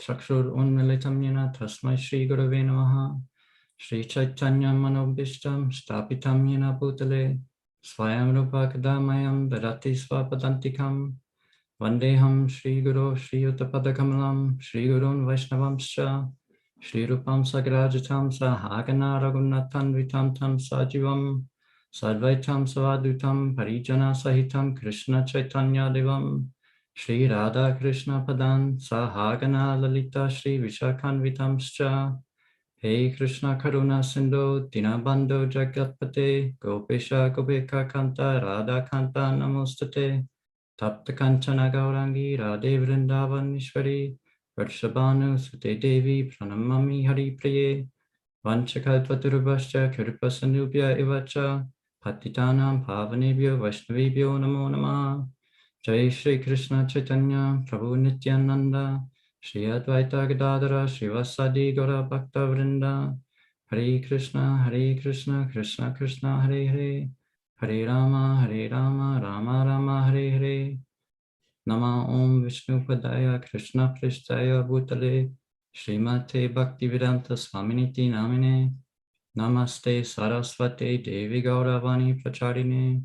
Chakshur Unmilitam Yena Tasmai Shri Gurave Namaha Shri Chaitanya Manobhishtam Stapitam Yena Bhutale Swayam Rupa Kadamayam Vedati Swapadantikam Vandeham Shri Guru Shri Uttapadakamalam Shri Gurun Vaishnavamscha Shri Rupam Sagrajatam Sahagana Raghunathan Vitam Tam Sajivam Sadvaitam Savadutam Parijana Sahitam Krishna Chaitanya Devam Shri Radha Krishna Padan Sahagana Lalita Shri Vishakhanvitamscha Hey Krishna Karuna Sindhu Dinabandhu Jagatpate Gopesha Gopeka Kanta Radha Kanta Namostate Tapta Kanchana Gaurangi Radhe Vrindavan Ishwari Varshabhanu Sute Devi Pranamami Hari Priye Vanchakalpaturubhascha Kripasanubhya Ivacha Patitanam Pavanebhyo Vaishnavibhyo Namo Namah Jai Shri Krishna Chaitanya Prabhu Nityananda Shri Advaita Gadadara Srivasadi Gaura Bhakta Vrinda Hare Krishna Krishna Krishna Hare Hare Hare Rama Rama Rama Hare Hare Nama Om Vishnu Padaya Krishna Prishtaya Bhutale Srimate Bhaktivedanta Swaminiti Namine Namaste Saraswate Devi Gauravani Pracharine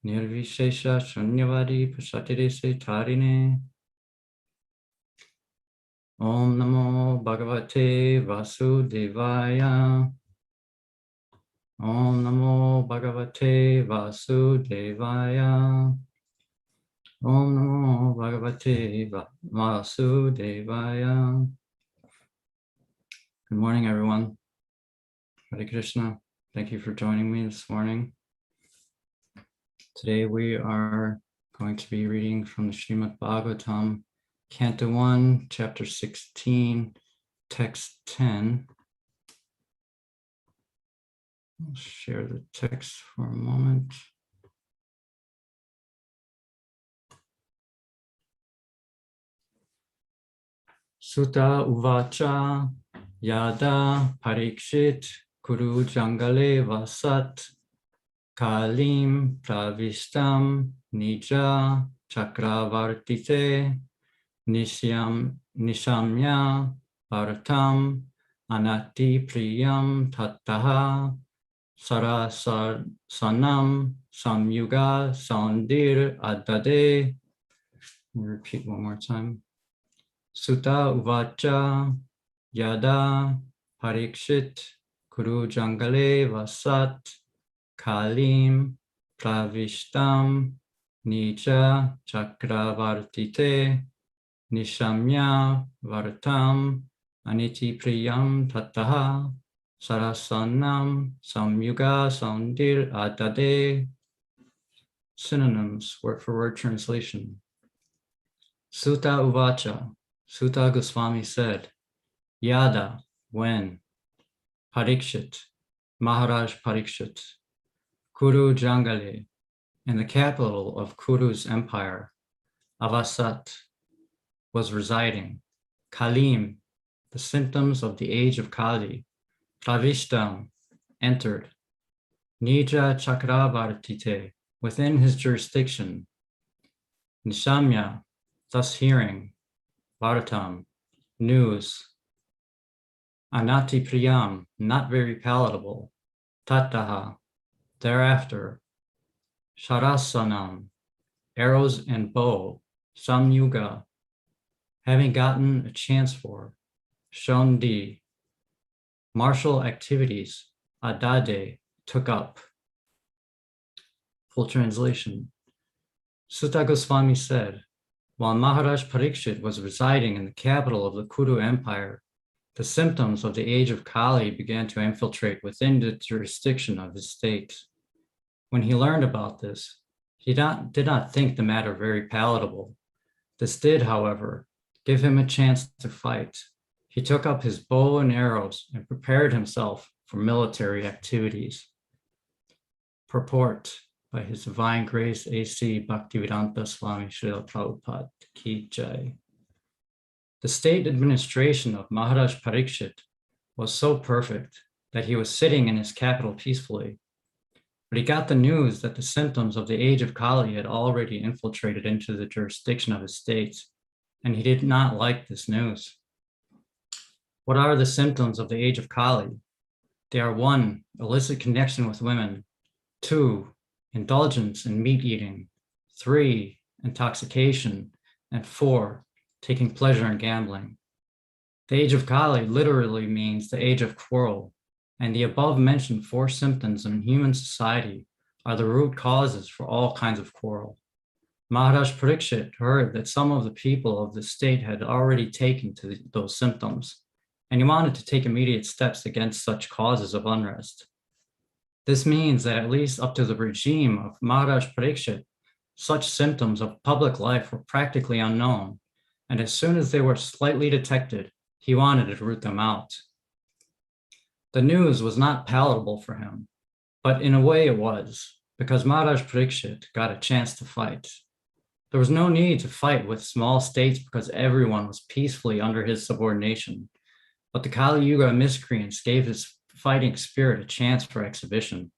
Nirvishesha Shunyavadi Pashatirese Tarine Om Namo Bhagavate Vasudevaya Om Namo Bhagavate Vasudevaya Om Namo Bhagavate Vasudevaya. Good morning, everyone. Hare Krishna. Thank you for joining me this morning. Today we are going to be reading from the Srimad Bhagavatam, Canto 1, Chapter 16, Text 10. I'll share the text for a moment. Sutta Uvacha Yada Parikshit Kuru Jangale Vasat Kalim Pravistam Nija Chakravartite Nishamya Bharatam Anati Priyam Tattaha Sarasanam Samyuga Sandir Adade. Repeat one more time. Sutta Uvacha Yada Parikshit Kuru Jangale Vasat Kalim Pravishtam Nija Chakravartite Nishamya Vartam Aniti Priyam Tattaha Sarasanam Samyuga Sandir Adade. Synonyms, word for word translation. Sutta Uvacha. Sutta Goswami said, Yada, when, Parikshit, Maharaj Parikshit, Kuru Jangale, in the capital of Kuru's empire, Avasat, was residing, Kalim, the symptoms of the age of Kali, Pravishtam, entered, Nija Chakravartite, within his jurisdiction, Nishamya, thus hearing, Bharatam, news, Anati Priyam, not very palatable, Tattaha, thereafter, Sharasanam, arrows and bow, Samyuga, having gotten a chance for, Shondi, martial activities, Adade, took up. Full translation. Sutta Goswami said, while Maharaj Parikshit was residing in the capital of the Kuru Empire, the symptoms of the age of Kali began to infiltrate within the jurisdiction of his state. When he learned about this, he did not think the matter very palatable. This did, however, give him a chance to fight. He took up his bow and arrows and prepared himself for military activities. Purport by His Divine Grace A.C. Bhaktivedanta Swami Srila Prabhupada Ki Jai. The state administration of Maharaj Parikshit was so perfect that he was sitting in his capital peacefully. But he got the news that the symptoms of the age of Kali had already infiltrated into the jurisdiction of his state, and he did not like this news. What are the symptoms of the age of Kali? They are 1, illicit connection with women, 2, indulgence in meat eating, 3, intoxication, and 4, taking pleasure in gambling. The age of Kali literally means the age of quarrel, and the above mentioned 4 symptoms in human society are the root causes for all kinds of quarrel. Maharaj Parikshit heard that some of the people of the state had already taken to those symptoms, and he wanted to take immediate steps against such causes of unrest. This means that at least up to the regime of Maharaj Parikshit, such symptoms of public life were practically unknown, and as soon as they were slightly detected, he wanted to root them out. The news was not palatable for him, but in a way it was, because Maharaj Parikshit got a chance to fight. There was no need to fight with small states because everyone was peacefully under his subordination. But the Kali Yuga miscreants gave his fighting spirit a chance for exhibition.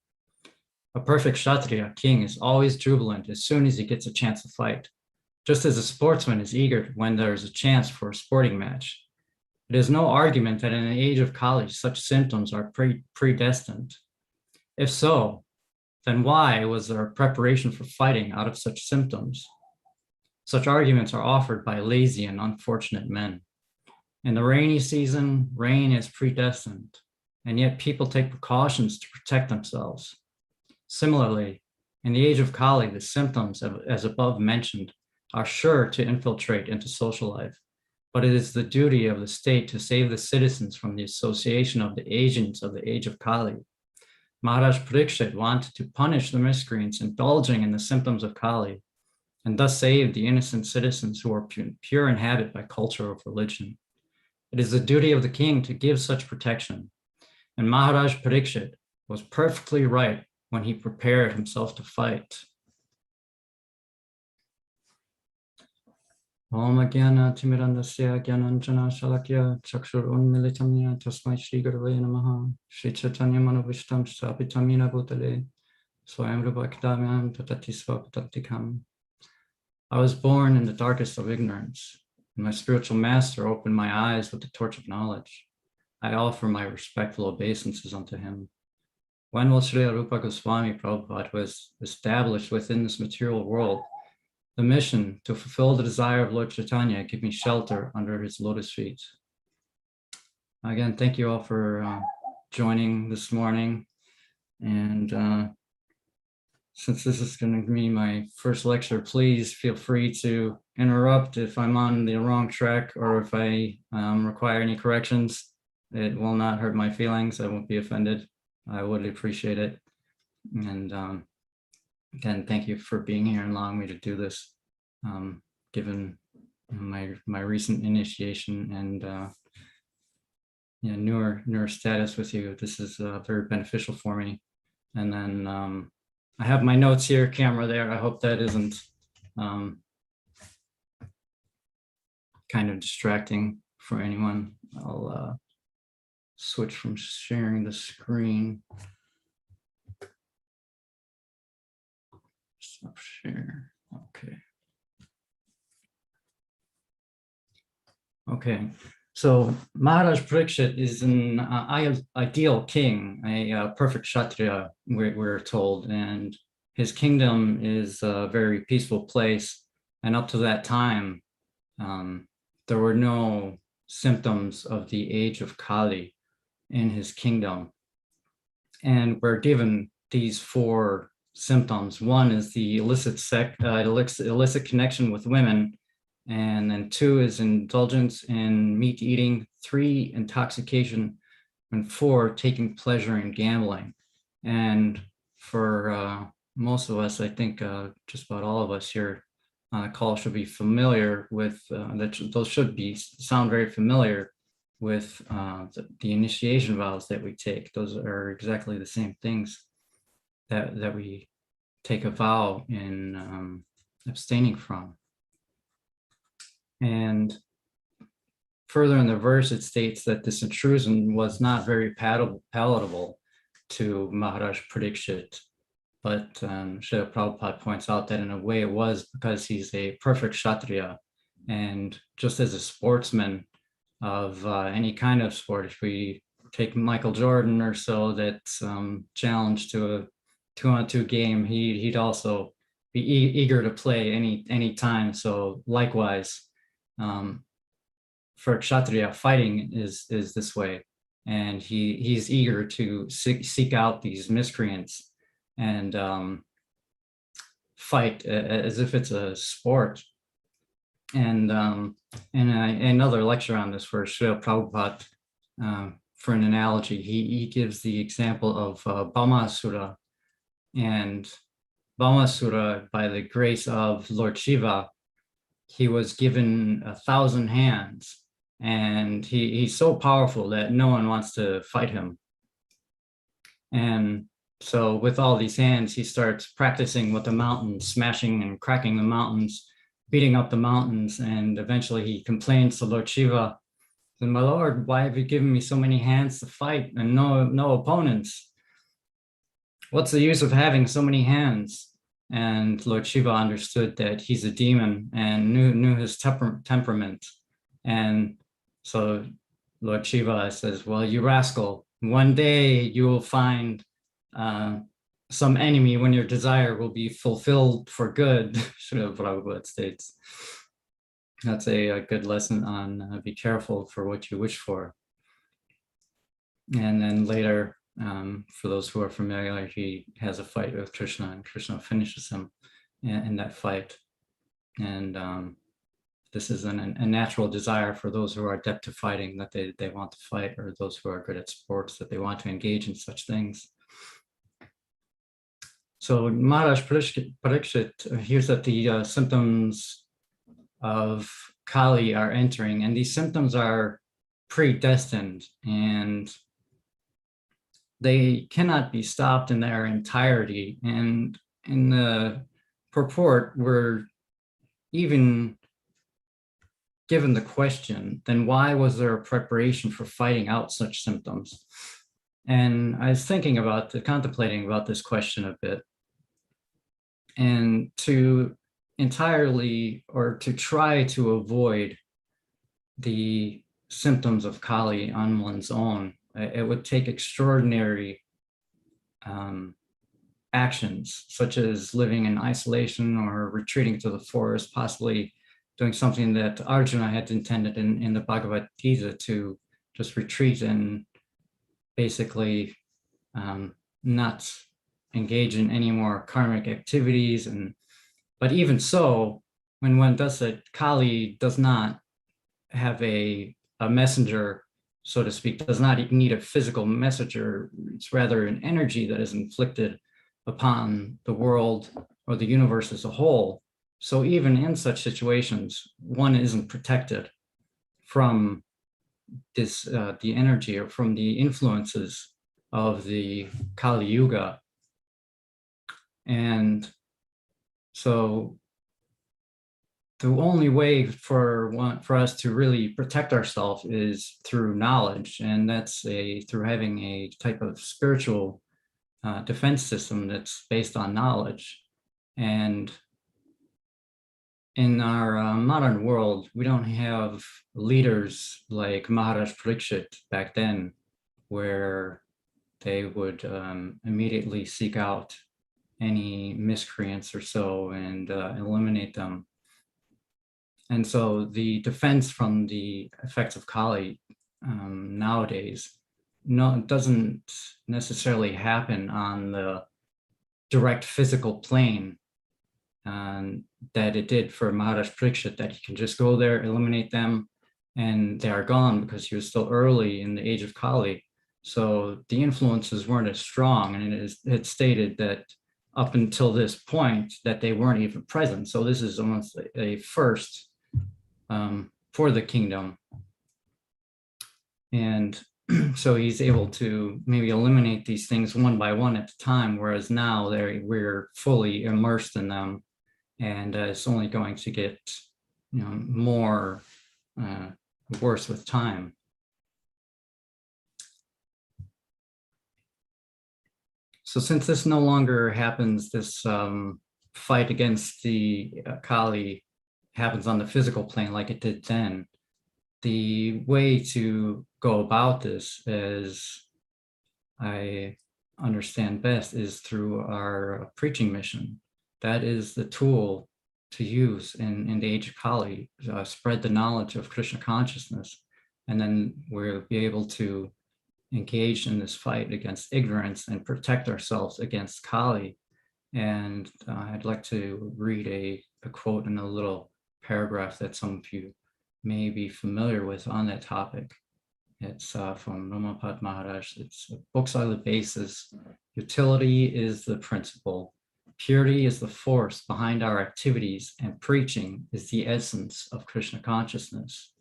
A perfect Kshatriya king is always jubilant as soon as he gets a chance to fight, just as a sportsman is eager when there is a chance for a sporting match. It is no argument that in the age of Kali, such symptoms are predestined. If so, then why was there a preparation for fighting out of such symptoms? Such arguments are offered by lazy and unfortunate men. In the rainy season, rain is predestined, and yet people take precautions to protect themselves. Similarly, in the age of Kali, the symptoms, as above mentioned, are sure to infiltrate into social life, but it is the duty of the state to save the citizens from the association of the agents of the age of Kali. Maharaj Parikshit wanted to punish the miscreants indulging in the symptoms of Kali, and thus save the innocent citizens who are pure in habit by culture of religion. It is the duty of the king to give such protection, and Maharaj Parikshit was perfectly right when he prepared himself to fight. Om Agyana Timirandasya Gyananjana Shalakya Chakshur Unmilitamya Tasmai Shri Gurave Namaha Shri Chaitanya Manavishtam Strapitamina Bhutale Swayam Rupakdamyam Tatati Swapatantikam. I was born in the darkest of ignorance, and my spiritual master opened my eyes with the torch of knowledge. I offer my respectful obeisances unto him. When will Sri Rupa Goswami Prabhupada was established within this material world, the mission to fulfill the desire of Lord Chaitanya, give me shelter under his lotus feet. Again, thank you all for joining this morning. And since this is going to be my first lecture, please feel free to interrupt if I'm on the wrong track or if I require any corrections. It will not hurt my feelings. I won't be offended. I would appreciate it. And again, thank you for being here and allowing me to do this, given my recent initiation and newer status with you. This is very beneficial for me. And then I have my notes here, camera there. I hope that isn't kind of distracting for anyone. I'll switch from sharing the screen. Stop share. Okay. Okay. So Maharaj Parikshit is an ideal king, a perfect Kshatriya, we're told, and his kingdom is a very peaceful place. And up to that time, there were no symptoms of the age of Kali in his kingdom. And we're given these 4 symptoms. 1 is the illicit connection with women. And then 2 is indulgence in meat eating, 3, intoxication, and 4, taking pleasure in gambling. And for most of us, I think just about all of us here on the call should be familiar with, those should sound very familiar with the initiation vows that we take. Those are exactly the same things that we take a vow in abstaining from. And further in the verse, it states that this intrusion was not very palatable to Maharaj Parikshit, but Srila Prabhupada points out that in a way it was because he's a perfect Kshatriya. And just as a sportsman of any kind of sport. If we take Michael Jordan or so, that's challenged to a 2-on-2 game, he'd also be eager to play any time. So likewise, for Kshatriya, fighting is this way, and he's eager to seek out these miscreants and fight as if it's a sport. And in another lecture on this for Srila Prabhupada, for an analogy, he gives the example of Bhamasura. And Bhamasura, by the grace of Lord Shiva, he was given 1,000 hands, and he's so powerful that no one wants to fight him. And so with all these hands, he starts practicing with the mountains, smashing and cracking the mountains, beating up the mountains, and eventually he complains to Lord Shiva, "My Lord, why have you given me so many hands to fight and no opponents? What's the use of having so many hands?" And Lord Shiva understood that he's a demon and knew his temperament. And so Lord Shiva says, "Well, you rascal, one day you will find some enemy when your desire will be fulfilled for good." Srila Prabhupada states. That's a good lesson on be careful for what you wish for. And then later, for those who are familiar, he has a fight with Krishna, and Krishna finishes him in that fight. And this is a natural desire for those who are adept to fighting, that they want to fight, or those who are good at sports, that they want to engage in such things. So Maharaj Parikshit hears that the symptoms of Kali are entering, and these symptoms are predestined, and they cannot be stopped in their entirety. And in the purport, we're even given the question, then why was there a preparation for fighting out such symptoms? And I was thinking about contemplating about this question a bit. And to entirely, or to try to avoid the symptoms of Kali on one's own, it would take extraordinary actions, such as living in isolation or retreating to the forest, possibly doing something that Arjuna had intended in the Bhagavad Gita, to just retreat and basically not engage in any more karmic activities. But even so, when one does it, Kali does not have a messenger, so to speak, does not need a physical messenger. It's rather an energy that is inflicted upon the world or the universe as a whole. So even in such situations, one isn't protected from this, the energy, or from the influences of the Kali Yuga. And so the only way for us to really protect ourselves is through knowledge, and that's through having a type of spiritual defense system that's based on knowledge. And in our modern world, we don't have leaders like Maharaj Parikshit back then, where they would immediately seek out any miscreants or so and eliminate them. And so the defense from the effects of Kali nowadays doesn't necessarily happen on the direct physical plane that it did for Maharaj Parikshit, that he can just go there, eliminate them, and they are gone, because he was still early in the age of Kali. So the influences weren't as strong, and it's stated that up until this point that they weren't even present. So this is almost a first for the kingdom. And so he's able to maybe eliminate these things one by one at a time, whereas now we're fully immersed in them, and it's only going to get more worse with time. So since this no longer happens, this fight against the Kali happens on the physical plane like it did then, the way to go about this, as I understand best, is through our preaching mission. That is the tool to use in the age of Kali, spread the knowledge of Krishna consciousness, and then we'll be able to engage in this fight against ignorance and protect ourselves against Kali. And I'd like to read a quote in a little paragraph that some of you may be familiar with on that topic. It's from Ramapad Maharaj. It's a book solid basis. Utility is the principle. Purity is the force behind our activities, and preaching is the essence of Krishna consciousness.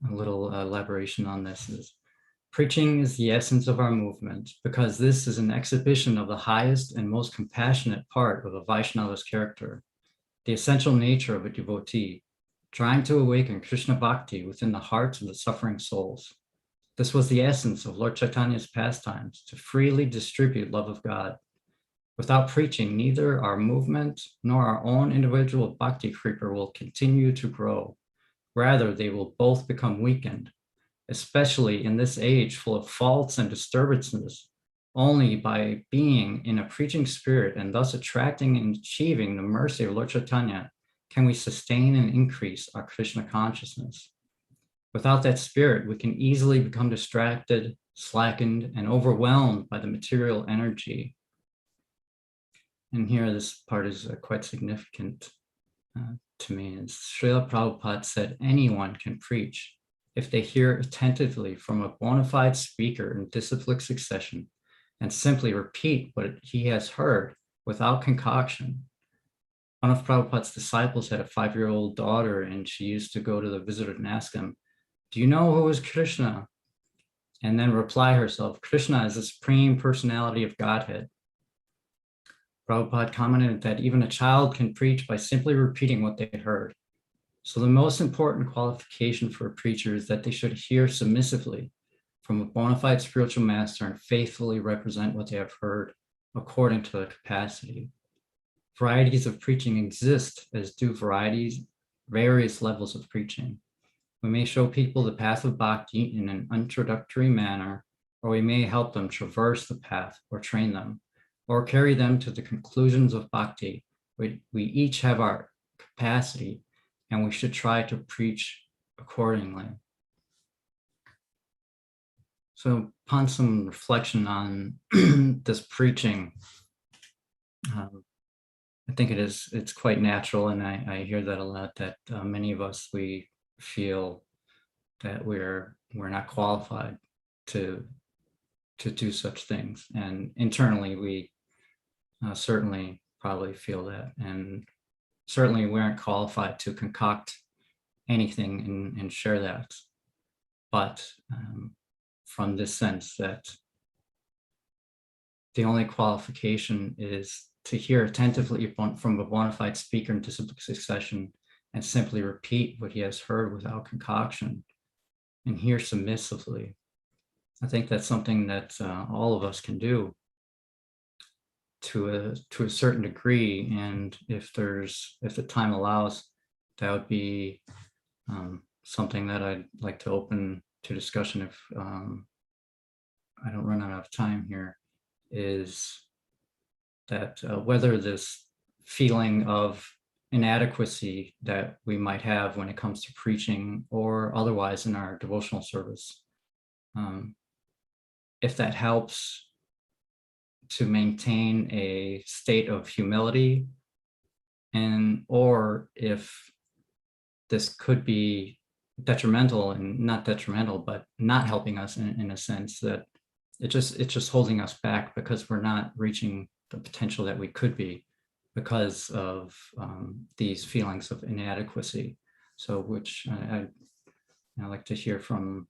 A little elaboration on this is, preaching is the essence of our movement because this is an exhibition of the highest and most compassionate part of a Vaishnava's character, the essential nature of a devotee, trying to awaken Krishna Bhakti within the hearts of the suffering souls. This was the essence of Lord Chaitanya's pastimes, to freely distribute love of God. Without preaching, neither our movement nor our own individual Bhakti creeper will continue to grow. Rather, they will both become weakened, especially in this age full of faults and disturbances. Only by being in a preaching spirit and thus attracting and achieving the mercy of Lord Chaitanya can we sustain and increase our Krishna consciousness. Without that spirit, we can easily become distracted, slackened, and overwhelmed by the material energy. And here, this part is quite significant to me. As Srila Prabhupada said, anyone can preach if they hear attentively from a bona fide speaker in disciplic succession and simply repeat what he has heard without concoction. One of Prabhupada's disciples had a 5-year-old daughter, and she used to go to the visitor and ask him, "Do you know who is Krishna?" And then reply herself, "Krishna is the Supreme Personality of Godhead." Prabhupada commented that even a child can preach by simply repeating what they heard. So the most important qualification for a preacher is that they should hear submissively from a bona fide spiritual master and faithfully represent what they have heard according to their capacity. Varieties of preaching exist, as do various levels of preaching. We may show people the path of bhakti in an introductory manner, or we may help them traverse the path or train them, or carry them to the conclusions of bhakti. We each have our capacity, and we should try to preach accordingly. So upon some reflection on this preaching, I think it's quite natural, and I hear that a lot, that many of us, we feel that we're not qualified to do such things. And internally, we certainly probably feel that, and certainly we aren't qualified to concoct anything and share that. But from this sense that the only qualification is to hear attentively from a bona fide speaker in disciplic succession and simply repeat what he has heard without concoction and hear submissively. I think that's something that all of us can do to a certain degree, and if the time allows, that would be something that I'd like to open to discussion if I don't run out of time here, is that whether this feeling of inadequacy that we might have when it comes to preaching or otherwise in our devotional service, if that helps to maintain a state of humility, or if this could be detrimental, and not detrimental, but not helping us in a sense that it's just holding us back because we're not reaching the potential that we could be because of these feelings of inadequacy. So which I'd like to hear from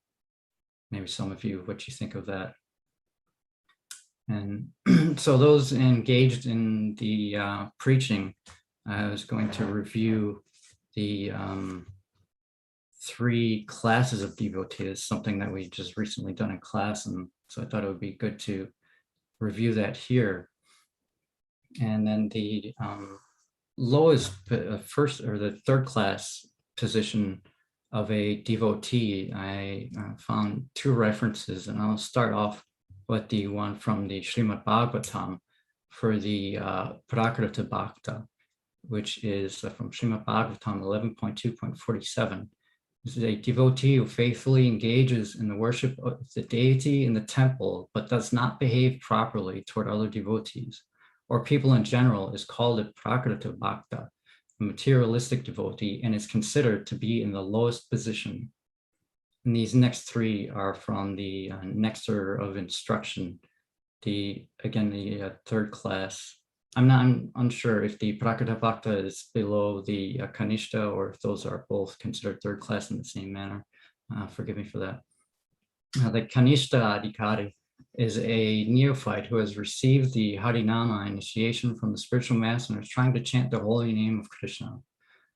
maybe some of you, what you think of that. And so those engaged in the preaching, I was going to review the 3 classes of devotees, something that we just recently done in class. And so I thought it would be good to review that here. And then the lowest, first or the 3rd class position of a devotee, I found two references, and I'll start off with the one from the Srimad Bhagavatam for the Prakrita-bhava, which is from Srimad Bhagavatam 11.2.47. This is a devotee who faithfully engages in the worship of the deity in the temple, but does not behave properly toward other devotees or people in general is called a Prakrita-bhava, a materialistic devotee, and is considered to be in the lowest position. And these next three are from the Nectar of Instruction, the third class. I'm unsure if the Prakrita-bhava is below the Kanishta or if those are both considered third class in the same manner. Forgive me for that. The Kanishta Adhikari is a neophyte who has received the Harinama initiation from the spiritual master and is trying to chant the holy name of Krishna.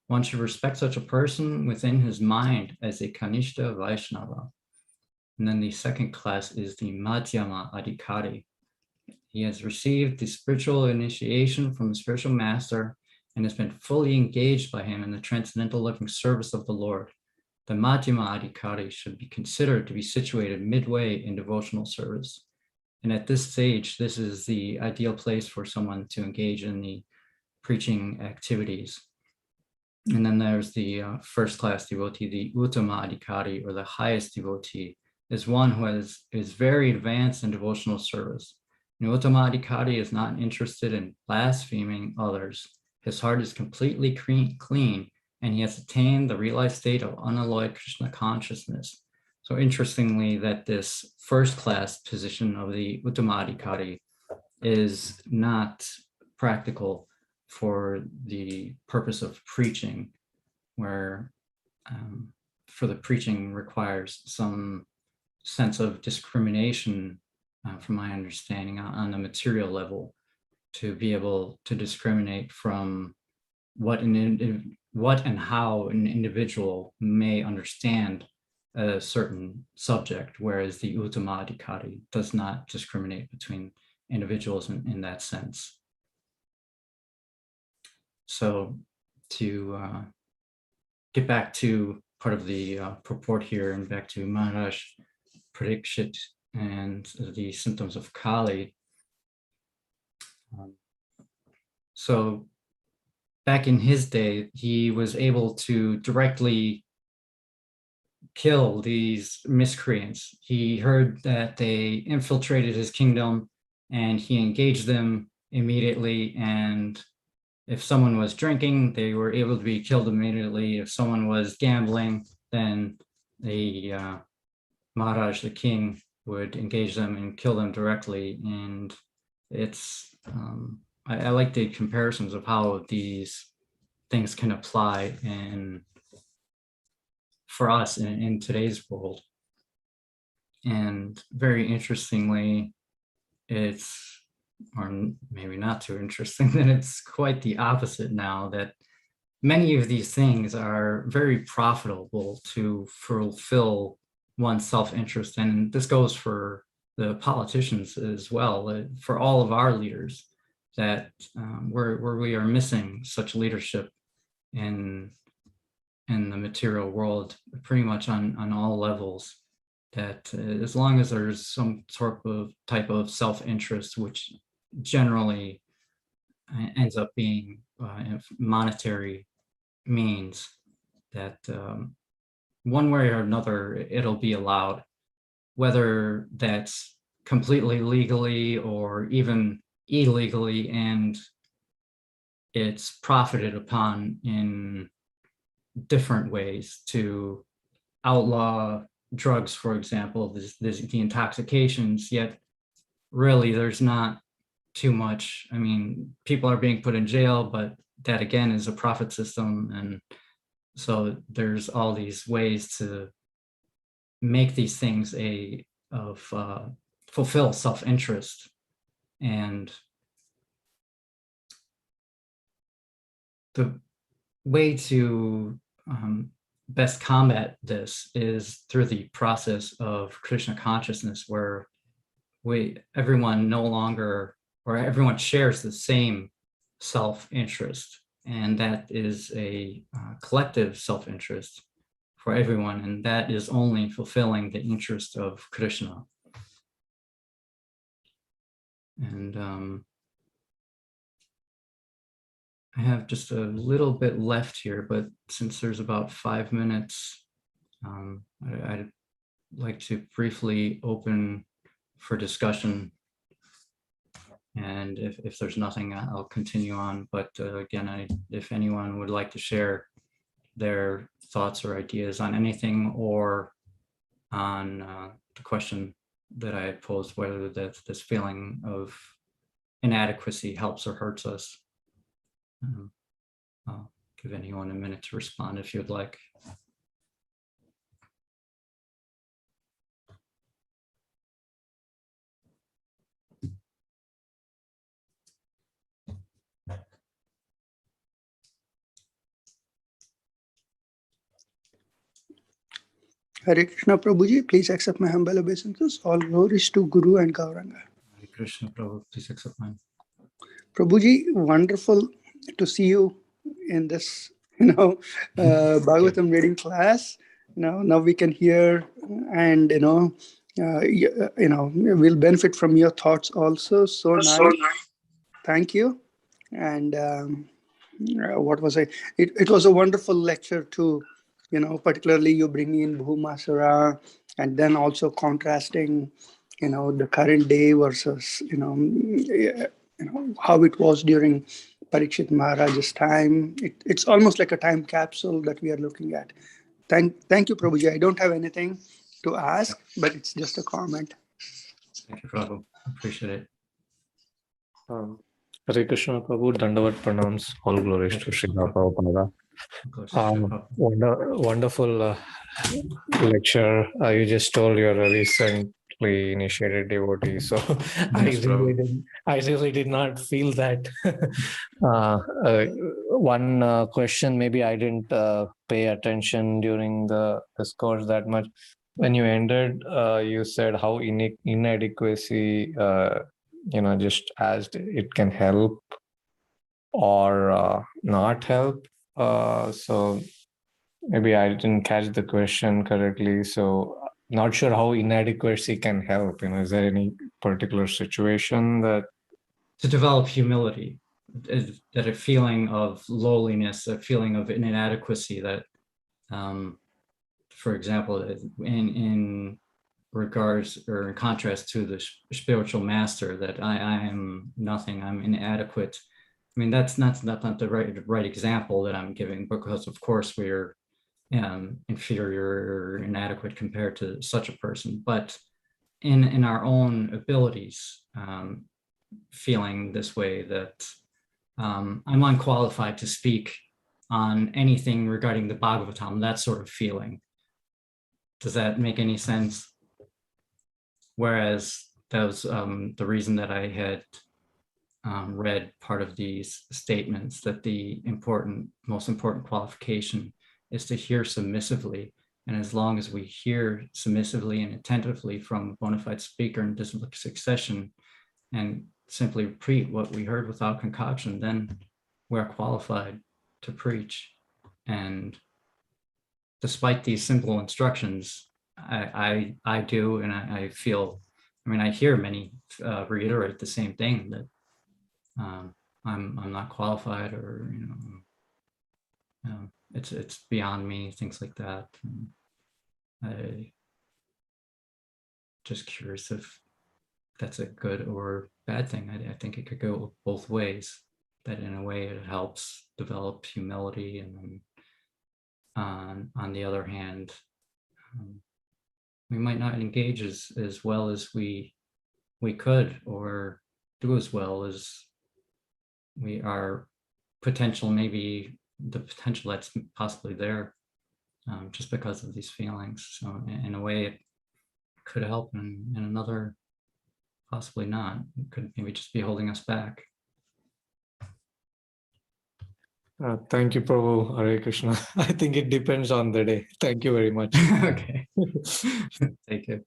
One should respect such a person within his mind as a Kanishta Vaishnava. And then the second class is the Madhyama Adhikari. He has received the spiritual initiation from the spiritual master and has been fully engaged by him in the transcendental loving service of the Lord. The Madhyama Adhikari should be considered to be situated midway in devotional service. And at this stage, this is the ideal place for someone to engage in the preaching activities. And then there's the first class devotee, the Uttama Adhikari, or the highest devotee, is one who is very advanced in devotional service. And Uttama Adhikari is not interested in blaspheming others. His heart is completely clean, and he has attained the realized state of unalloyed Krishna consciousness. So interestingly, that this first class position of the Uttama Adhikari is not practical for the purpose of preaching, where for the preaching requires some sense of discrimination, from my understanding, on the material level, to be able to discriminate from what and how an individual may understand a certain subject, whereas the Uttama Adhikari does not discriminate between individuals in that sense. So to get back to part of the purport here and back to Maharaj Parikshit and the symptoms of Kali. So back in his day, he was able to directly kill these miscreants. He heard that they infiltrated his kingdom and he engaged them immediately. And if someone was drinking, they were able to be killed immediately. If someone was gambling, then the Maharaj, the king, would engage them and kill them directly. And it's, I like the comparisons of how these things can apply for us in today's world. And very interestingly, it's, or maybe not too interesting, that it's quite the opposite now, that many of these things are very profitable to fulfill one's self-interest. And this goes for the politicians as well, for all of our leaders, that where we are missing such leadership in the material world, pretty much on all levels, that as long as there's some sort of type of self-interest, which generally ends up being monetary means, that one way or another it'll be allowed, whether that's completely legally or even illegally, and it's profited upon in different ways to outlaw drugs, for example, the intoxications, yet really there's not too much. I mean, people are being put in jail, but that again is a profit system. And so there's all these ways to make these things fulfill self-interest. And the way to best combat this is through the process of Krishna consciousness, where everyone shares the same self-interest. and that is a collective self-interest for everyone, and that is only fulfilling the interest of Krishna. And I have just a little bit left here, but since there's about 5 minutes, I'd like to briefly open for discussion. And if there's nothing, I'll continue on. But again, if anyone would like to share their thoughts or ideas on anything, or on the question that I had posed, whether this feeling of inadequacy helps or hurts us, I'll give anyone a minute to respond if you'd like. Hare Krishna Prabhuji, please accept my humble obeisances. All glories to Guru and Gauranga. Hare Krishna Prabhu, please accept mine. Prabhuji, wonderful to see you in this, Bhagavatam reading class. Now we can hear, and we'll benefit from your thoughts also. So nice. Thank you. And what was I? It was a wonderful lecture too. Particularly you bringing in Bhumasara, and then also contrasting, the current day versus, how it was during Parikshit Maharaj's time. It's almost like a time capsule that we are looking at. Thank you, Prabhuji. I don't have anything to ask, but it's just a comment. Thank you, Prabhu. Appreciate it. Hare Krishna Prabhu, Dandavat Pranams, all glories to Srimad Prabhupada. Wonderful lecture. You just told you're a recently initiated devotee, so Yes, I really did not feel that. One question, maybe I didn't pay attention during the discourse that much. When you ended, you said how inadequacy, just as it can help or not help. So maybe I didn't catch the question correctly. So not sure how inadequacy can help. Is there any particular situation that to develop humility, that a feeling of lowliness, a feeling of inadequacy, that, for example, in regards or in contrast to the spiritual master, that I am nothing, I'm inadequate. I mean, that's not the right example that I'm giving, because of course we're inferior or inadequate compared to such a person, but in our own abilities, feeling this way, that I'm unqualified to speak on anything regarding the Bhagavatam, that sort of feeling. Does that make any sense? Whereas that was the reason that I had read part of these statements, that the most important qualification is to hear submissively. And as long as we hear submissively and attentively from a bona fide speaker in disciplic succession, and simply repeat what we heard without concoction, then we're qualified to preach. And despite these simple instructions, I do, and I feel, I hear many reiterate the same thing, that I'm not qualified, or it's beyond me, things like that. And I just curious if that's a good or bad thing. I think it could go both ways, that in a way it helps develop humility, and then on the other hand, we might not engage as well as we could, or do as well as we are potential, maybe the potential that's possibly there, just because of these feelings. So in a way it could help, and in another possibly not. It could maybe just be holding us back. Thank you, Prabhu. Hare Krishna. I think it depends on the day. Thank you very much. Okay. Take it.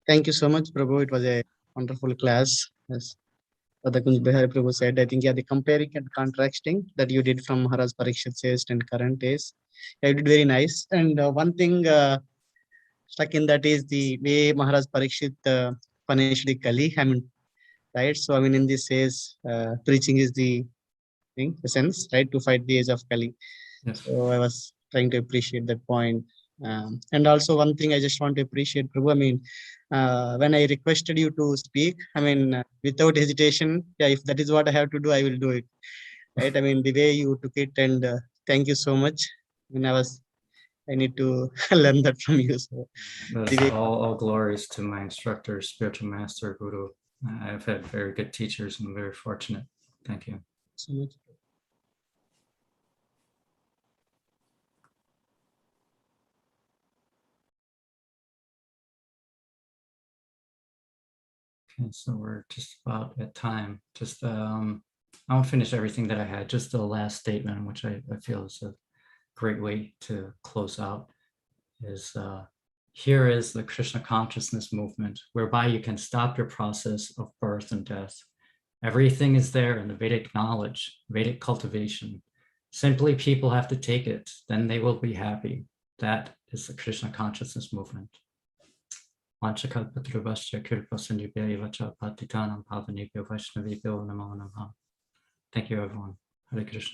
Thank you so much, Prabhu. It was a wonderful class. Yes. the Kunj Bihari Prabhu said, I think, yeah, the comparing and contrasting that you did from Maharaj Parikshit's age and current age, yeah, you did very nice. And one thing stuck in that is the way Maharaj Parikshit punished the Kali. I mean, right? So, I mean, in this age, preaching is the thing, essence, right? To fight the age of Kali. Yes. So I was trying to appreciate that point. And also one thing I just want to appreciate, Prabhu, I mean, when I requested you to speak, I mean, without hesitation, yeah, if that is what I have to do, I will do it. Right? I mean, the way you took it, and thank you so much. I mean, I need to learn that from you. So That's all glories to my instructor, spiritual master, Guru. I've had very good teachers and I'm very fortunate. Thank you. so much. Okay, so we're just about at time. Just I won't finish everything that I had. Just the last statement, which I feel is a great way to close out, is here is the Krishna consciousness movement, whereby you can stop your process of birth and death. Everything is there in the Vedic knowledge, Vedic cultivation. Simply people have to take it, then they will be happy. That is the Krishna consciousness movement. Thank you, everyone. Hare Krishna.